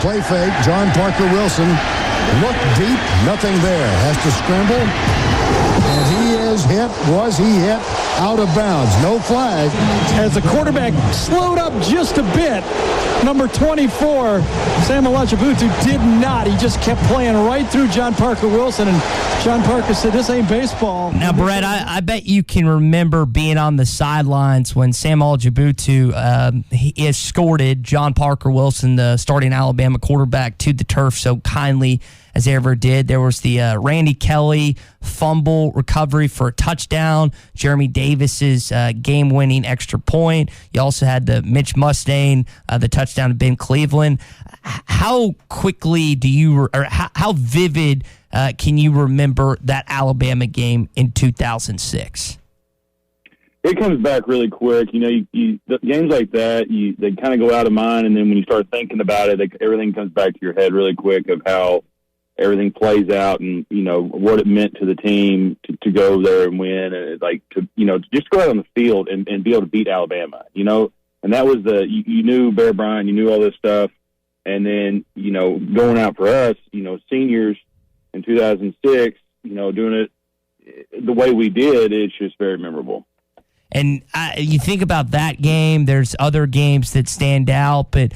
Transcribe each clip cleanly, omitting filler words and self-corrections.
play fake. John Parker Wilson looked deep, nothing there. Has to scramble. And was he hit out of bounds? No flag. As the quarterback slowed up just a bit, number 24, Samuel Ajabutu, did not. He just kept playing right through John Parker Wilson, and John Parker said, this ain't baseball. Now, Brett, I bet you can remember being on the sidelines when Samuel Ajabutu he escorted John Parker Wilson, the starting Alabama quarterback, to the turf so kindly as they ever did. There was the Randy Kelly fumble recovery for a touchdown, Jeremy Davis's game-winning extra point. You also had the Mitch Mustang, the touchdown to Ben Cleveland. How quickly do you, or how vivid can you remember that Alabama game in 2006? It comes back really quick. You know, games like that, they kind of go out of mind, and then when you start thinking about it, everything comes back to your head really quick of how everything plays out and, you know, what it meant to the team to go there and win, and just go out on the field and be able to beat Alabama, you know. And that was you knew Bear Bryant, you knew all this stuff. And then, you know, going out for us, you know, seniors in 2006, you know, doing it the way we did, it's just very memorable. And you think about that game, there's other games that stand out, but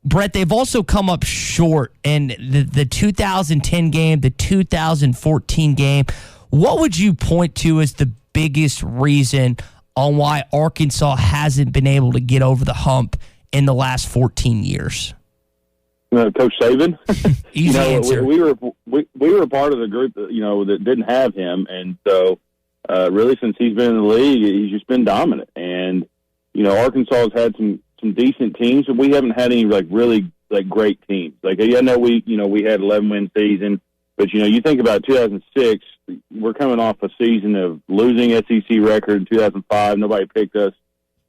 Brett, they've also come up short in the 2010 game, the 2014 game. What would you point to as the biggest reason on why Arkansas hasn't been able to get over the hump in the last 14 years? Coach Saban. Easy answer. We were a part of the group that, you know, that didn't have him, and so really since he's been in the league, he's just been dominant. And you know, Arkansas has had some decent teams, but we haven't had any really great teams. Like, I know we had 11-win season, but you know, you think about 2006, we're coming off a season of losing SEC record in 2005. Nobody picked us,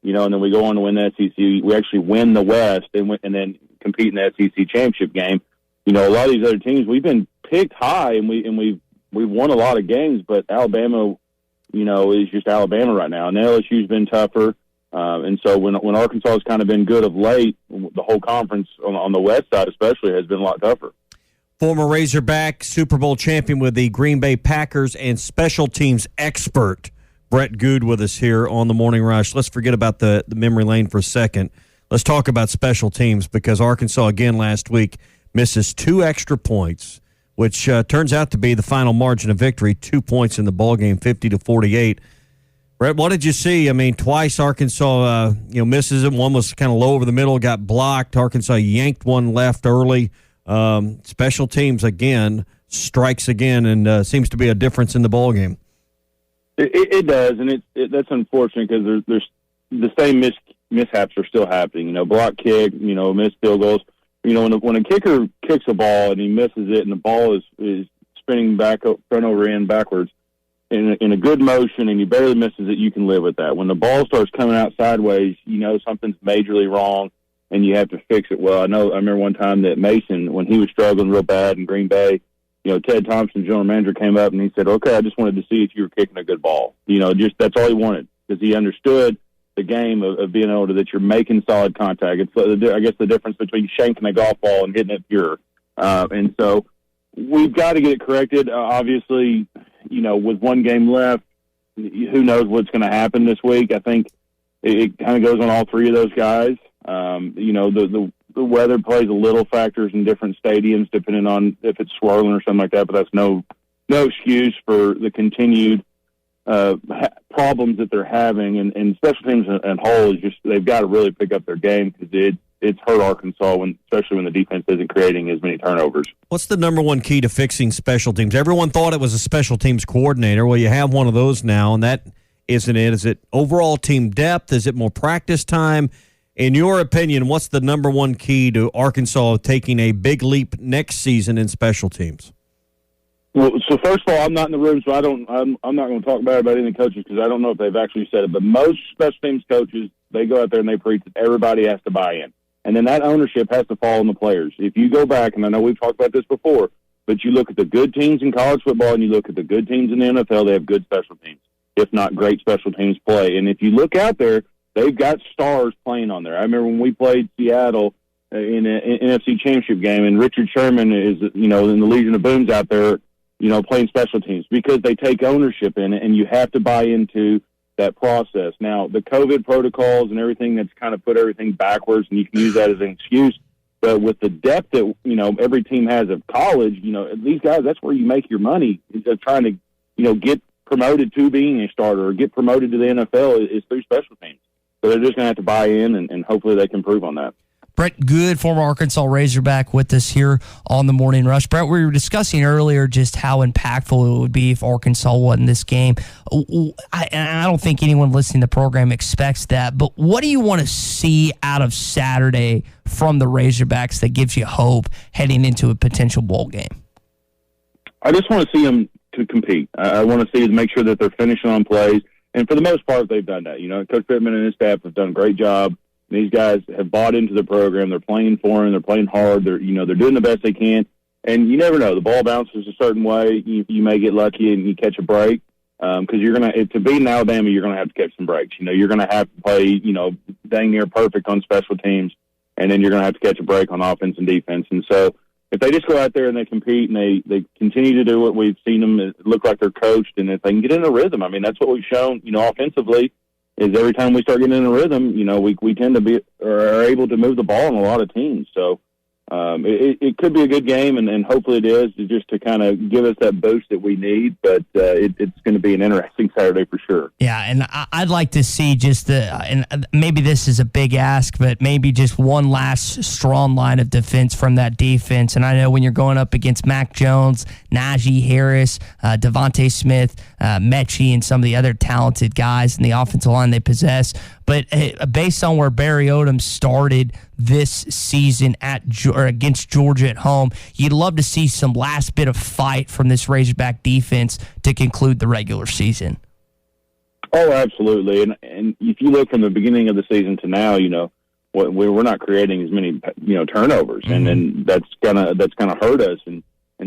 you know, and then we go on to win the SEC. We actually win the West and then compete in the SEC championship game. You know, a lot of these other teams, we've been picked high and we've won a lot of games, but Alabama, you know, is just Alabama right now, and LSU's been tougher. And so when Arkansas has kind of been good of late, the whole conference on the West side especially has been a lot tougher. Former Razorback, Super Bowl champion with the Green Bay Packers, and special teams expert Brett Goode with us here on the Morning Rush. Let's forget about the memory lane for a second. Let's talk about special teams, because Arkansas again last week misses 2 extra points, which turns out to be the final margin of victory, 2 points in the ballgame, 50-48. Brett, what did you see? I mean, twice Arkansas misses it. One was kind of low over the middle, got blocked. Arkansas yanked one left early. Special teams again strikes again, and seems to be a difference in the ballgame. It does, and that's unfortunate because there's the same mishaps are still happening. You know, block kick, you know, missed field goals. You know, when a kicker kicks a ball and he misses it, and the ball is spinning back front over end backwards in a good motion, and he barely misses it, you can live with that. When the ball starts coming out sideways, you know something's majorly wrong, and you have to fix it. Well, I remember one time that Mason, when he was struggling real bad in Green Bay, you know, Ted Thompson, general manager, came up and he said, "Okay, I just wanted to see if you were kicking a good ball." You know, just that's all he wanted, because he understood the game of being able to, that you're making solid contact. It's, I guess, the difference between shanking a golf ball and hitting it pure. And so we've got to get it corrected. Obviously, you know, with one game left, who knows what's going to happen this week. I think it kind of goes on all three of those guys. You know, the weather plays a little factors in different stadiums, depending on if it's swirling or something like that, but that's no excuse for the continued problems that they're having. And special teams and whole is just, they've got to really pick up their game, because it's hurt Arkansas, especially when the defense isn't creating as many turnovers. What's the number one key to fixing special teams? Everyone thought it was a special teams coordinator. Well, you have one of those now, and that isn't it. Is it overall team depth? Is it more practice time? In your opinion, what's the number one key to Arkansas taking a big leap next season in special teams? Well, so first of all, I'm not in the room, so I'm not going to talk bad about any coaches, because I don't know if they've actually said it. But most special teams coaches, they go out there and they preach that everybody has to buy in. And then that ownership has to fall on the players. If you go back, and I know we've talked about this before, but you look at the good teams in college football and you look at the good teams in the NFL, they have good special teams, if not great special teams play. And if you look out there, they've got stars playing on there. I remember when we played Seattle in an NFC Championship game, and Richard Sherman is, in the Legion of Booms out there, playing special teams, because they take ownership in it, and you have to buy into that process. Now, the COVID protocols and everything, that's kind of put everything backwards, and you can use that as an excuse. But with the depth that, every team has of college, these guys, that's where you make your money, instead of trying to, get promoted to being a starter or get promoted to the NFL is through special teams. So they're just going to have to buy in, and hopefully they can improve on that. Brett Goode, former Arkansas Razorback, with us here on the Morning Rush. Brett, we were discussing earlier just how impactful it would be if Arkansas won this game. I don't think anyone listening to the program expects that, but what do you want to see out of Saturday from the Razorbacks that gives you hope heading into a potential bowl game? I just want to see them to compete. I want to see them make sure that they're finishing on plays, and for the most part, they've done that. Coach Pittman and his staff have done a great job. These guys have bought into the program. They're playing for him. They're playing hard. They're doing the best they can. And you never know. The ball bounces a certain way. You may get lucky and you catch a break. Because to beat in Alabama, you're going to have to catch some breaks. You're going to have to play, dang near perfect on special teams, and then you're going to have to catch a break on offense and defense. And so if they just go out there and they compete and they continue to do what we've seen them look like they're coached, and if they can get in a rhythm, I mean, that's what we've shown, offensively. Is every time we start getting in a rhythm, we tend to be or are able to move the ball in a lot of teams. So it could be a good game, and hopefully it is, just to kind of give us that boost that we need. But it's going to be an interesting Saturday for sure. Yeah, and I'd like to see just and maybe this is a big ask, but maybe just one last strong line of defense from that defense. And I know when you're going up against Mac Jones, Najee Harris, Devontae Smith, Mechie, and some of the other talented guys in the offensive line they possess. But based on where Barry Odom started this season against Georgia at home, you'd love to see some last bit of fight from this Razorback defense to conclude the regular season. Oh, absolutely. And if you look from the beginning of the season to now, we're not creating as many turnovers, mm-hmm. and that's gonna hurt us. And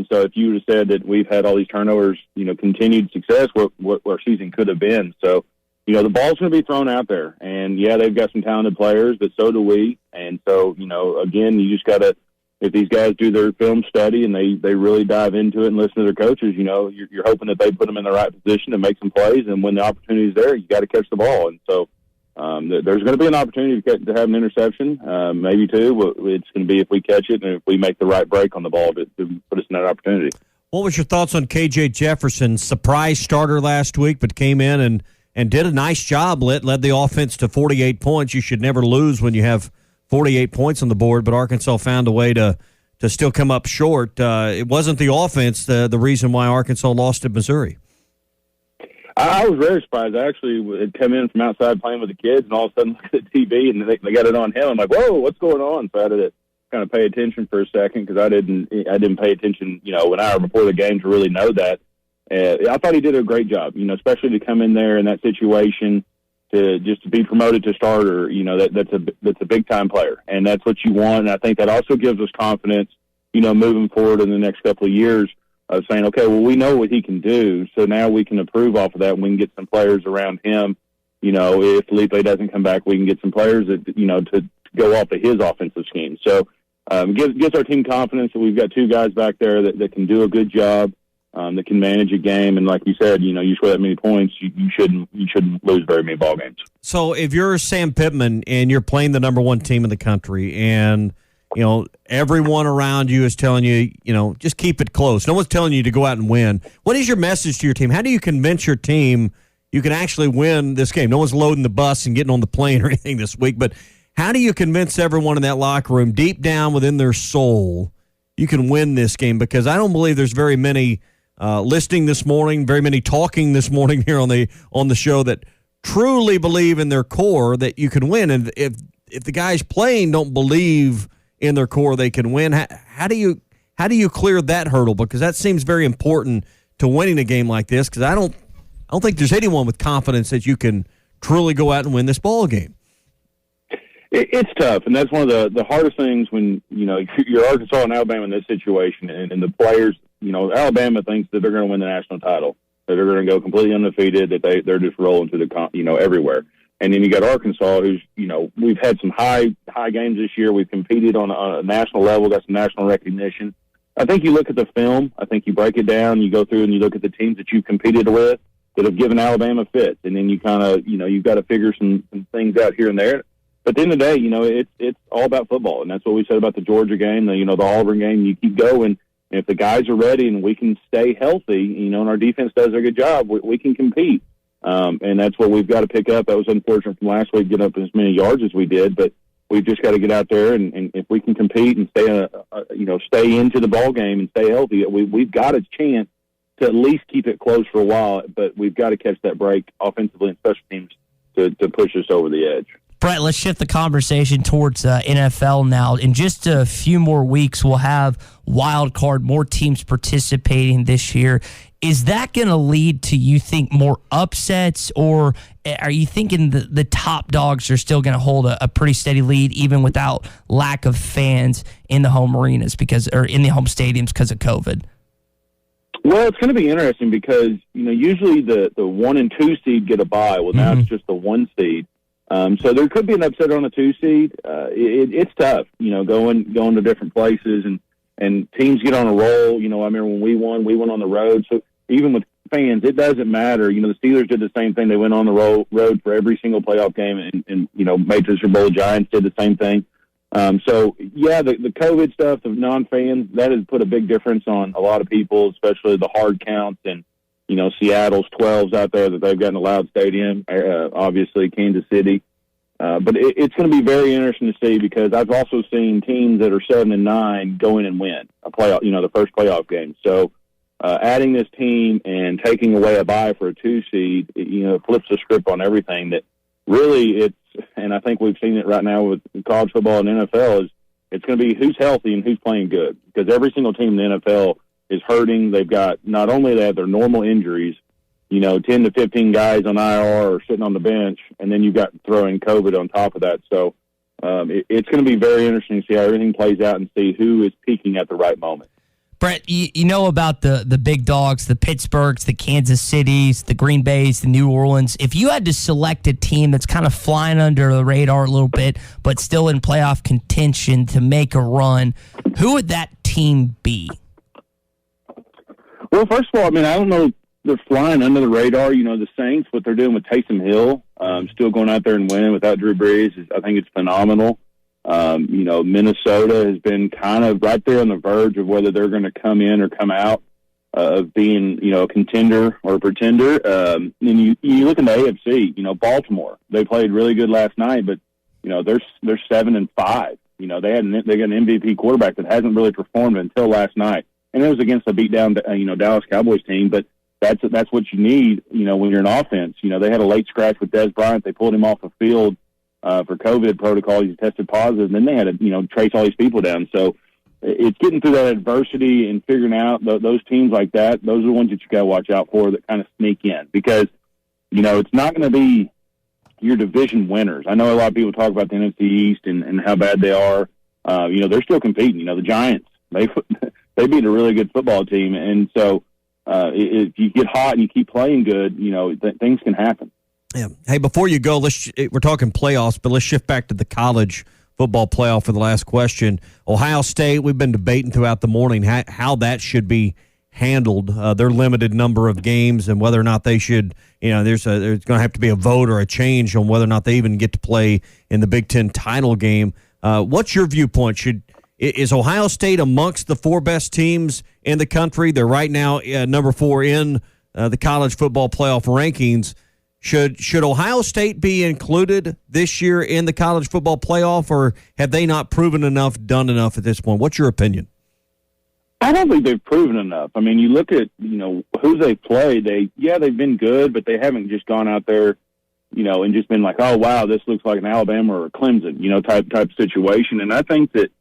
so if you would have said that we've had all these turnovers, continued success, what our season could have been. So. The ball's going to be thrown out there. And, yeah, they've got some talented players, but so do we. And so, again, you just got to – if these guys do their film study and they really dive into it and listen to their coaches, you're hoping that they put them in the right position to make some plays. And when the opportunity is there, you got to catch the ball. And so there's going to be an opportunity to have an interception, maybe two. It's going to be if we catch it and if we make the right break on the ball to put us in that opportunity. What was your thoughts on KJ Jefferson? Surprise starter last week, but came in and did a nice job, led the offense to 48 points. You should never lose when you have 48 points on the board, but Arkansas found a way to still come up short. It wasn't the offense the reason why Arkansas lost at Missouri. I was very surprised. I actually had come in from outside playing with the kids, and all of a sudden looked at the TV, and they got it on him. I'm like, whoa, what's going on? So I had to kind of pay attention for a second, because I didn't pay attention, an hour before the game to really know that. I thought he did a great job, especially to come in there in that situation to be promoted to starter. That's a big time player, and that's what you want. And I think that also gives us confidence, moving forward in the next couple of years of saying, okay, well, we know what he can do, so now we can improve off of that. And we can get some players around him. If Felipe doesn't come back, we can get some players that to go off of his offensive scheme. So gives our team confidence that we've got two guys back there that can do a good job. That can manage a game, and like you said, you score that many points, you shouldn't lose very many ball games. So if you're Sam Pittman and you're playing the number one team in the country, and everyone around you is telling you, just keep it close. No one's telling you to go out and win. What is your message to your team? How do you convince your team you can actually win this game? No one's loading the bus and getting on the plane or anything this week, but how do you convince everyone in that locker room, deep down within their soul, you can win this game? Because I don't believe there's very many listening this morning, very many talking this morning here on the show that truly believe in their core that you can win. And if the guys playing don't believe in their core they can win, how do you clear that hurdle? Because that seems very important to winning a game like this. Because I don't think there's anyone with confidence that you can truly go out and win this ball game. It's tough, and that's one of the hardest things when you're Arkansas and Alabama in this situation, and the players. Alabama thinks that they're going to win the national title, that they're going to go completely undefeated, that they're just rolling through everywhere. And then you got Arkansas, who's, we've had some high games this year. We've competed on a national level, got some national recognition. I think you look at the film. I think you break it down. You go through and you look at the teams that you've competed with that have given Alabama fits. And then you kind of, you've got to figure some things out here and there. But at the end of the day, it's all about football. And that's what we said about the Georgia game, the Auburn game. You keep going. And if the guys are ready and we can stay healthy, and our defense does a good job, we can compete. And that's what we've got to pick up. That was unfortunate from last week, getting up as many yards as we did, but we've just got to get out there and if we can compete and stay into the ball game and stay healthy, we've got a chance to at least keep it close for a while. But we've got to catch that break offensively and special teams to push us over the edge. Brett, let's shift the conversation towards NFL now. In just a few more weeks, we'll have wild card, more teams participating this year. Is that going to lead to, you think, more upsets, or are you thinking the top dogs are still going to hold a pretty steady lead even without lack of fans in the home arenas or in the home stadiums because of COVID? Well, it's going to be interesting because, usually the 1 and 2 seed get a bye. Well, now it's just the 1 seed. So there could be an upset on a 2 seed. It's tough, going to different places and teams get on a roll. I remember when we won on the road. So even with fans, it doesn't matter. The Steelers did the same thing. They went on the road for every single playoff game and made the Super Bowl. Giants did the same thing. The COVID stuff of non-fans, that has put a big difference on a lot of people, especially the hard counts and, Seattle's 12s out there that they've got in a loud stadium, obviously Kansas City. But it's going to be very interesting to see because I've also seen teams that are 7-9 go in and win a playoff, the first playoff game. So adding this team and taking away a bye for a 2 seed, flips the script on everything. That really and I think we've seen it right now with college football and NFL, it's going to be who's healthy and who's playing good because every single team in the NFL is hurting. They've got not only they have their normal injuries, 10 to 15 guys on IR or sitting on the bench, and then you've got throwing COVID on top of that. So it's going to be very interesting to see how everything plays out and see who is peaking at the right moment. Brett, you know about the big dogs, the Pittsburghs, the Kansas Cities, the Green Bays, the New Orleans. If you had to select a team that's kind of flying under the radar a little bit, but still in playoff contention to make a run, who would that team be? Well, first of all, I don't know. They're flying under the radar. The Saints, what they're doing with Taysom Hill, still going out there and winning without Drew Brees, I think it's phenomenal. Minnesota has been kind of right there on the verge of whether they're going to come in or come out of being, a contender or a pretender. And you look in the AFC, Baltimore, they played really good last night, but, they're 7-5. They got an MVP quarterback that hasn't really performed until last night. And it was against a beat-down, Dallas Cowboys team, but that's what you need, when you're an offense. They had a late scratch with Dez Bryant. They pulled him off the field for COVID protocol. He tested positive, and then they had to, trace all these people down. So it's getting through that adversity and figuring out those teams like that. Those are the ones that you got to watch out for that kind of sneak in because, it's not going to be your division winners. I know a lot of people talk about the NFC East and how bad they are. They're still competing. The Giants, they beat a really good football team. And so if you get hot and you keep playing good, things can happen. Yeah. Hey, before you go, we're talking playoffs, but let's shift back to the college football playoff for the last question. Ohio State, we've been debating throughout the morning how that should be handled, their limited number of games and whether or not they should, there's going to have to be a vote or a change on whether or not they even get to play in the Big Ten title game. What's your viewpoint? Is Ohio State amongst the 4 best teams in the country? They're right now number 4 in the college football playoff rankings. Should Ohio State be included this year in the college football playoff, or have they not proven enough, done enough at this point? What's your opinion? I don't think they've proven enough. You look at, who they play. They've been good, but they haven't just gone out there, and just been like, oh, wow, this looks like an Alabama or a Clemson, type situation. And I think that,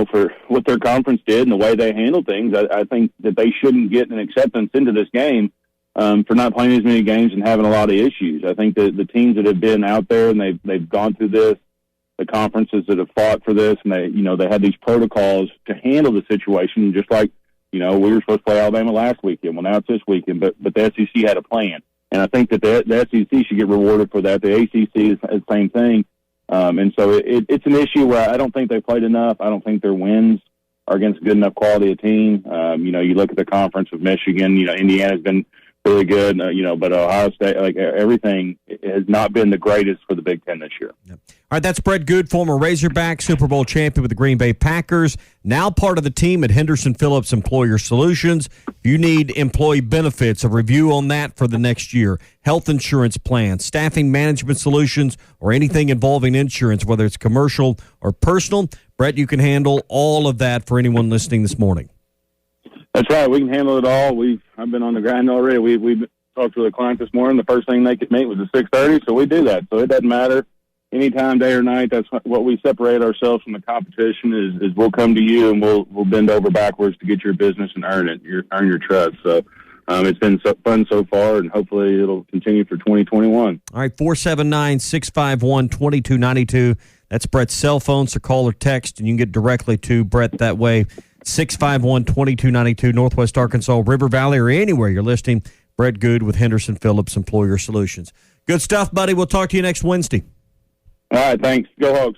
for what their conference did and the way they handled things, I think that they shouldn't get an acceptance into this game for not playing as many games and having a lot of issues. I think that the teams that have been out there and they've gone through this, the conferences that have fought for this, and they had these protocols to handle the situation, just like, we were supposed to play Alabama last weekend. Well, now it's this weekend, but the SEC had a plan. And I think that the SEC should get rewarded for that. The ACC is the same thing. And so it's an issue where I don't think they played enough. I don't think their wins are against a good enough quality of team. You look at the conference with Michigan, Indiana's been really good, but Ohio State, like everything has not been the greatest for the Big Ten this year. Yep. All right, that's Brett Goode, former Razorback, Super Bowl champion with the Green Bay Packers, now part of the team at Henderson Phillips Employer Solutions. If you need employee benefits, a review on that for the next year, health insurance plans, staffing management solutions, or anything involving insurance, whether it's commercial or personal, Brett, you can handle all of that for anyone listening this morning. That's right. We can handle it all. I've been on the grind already. We've talked to the client this morning. The first thing they could meet was at 6:30, so we do that. So it doesn't matter. Anytime, day or night, that's what we separate ourselves from the competition is we'll come to you and we'll bend over backwards to get your business and earn your trust. So it's been fun so far, and hopefully it'll continue for 2021. All right, 479-651-2292. That's Brett's cell phone, so call or text, and you can get directly to Brett that way. 651-2292, Northwest Arkansas, River Valley, or anywhere you're listening. Brett Goode with Henderson Phillips Employer Solutions. Good stuff, buddy. We'll talk to you next Wednesday. All right, thanks. Go Hogs.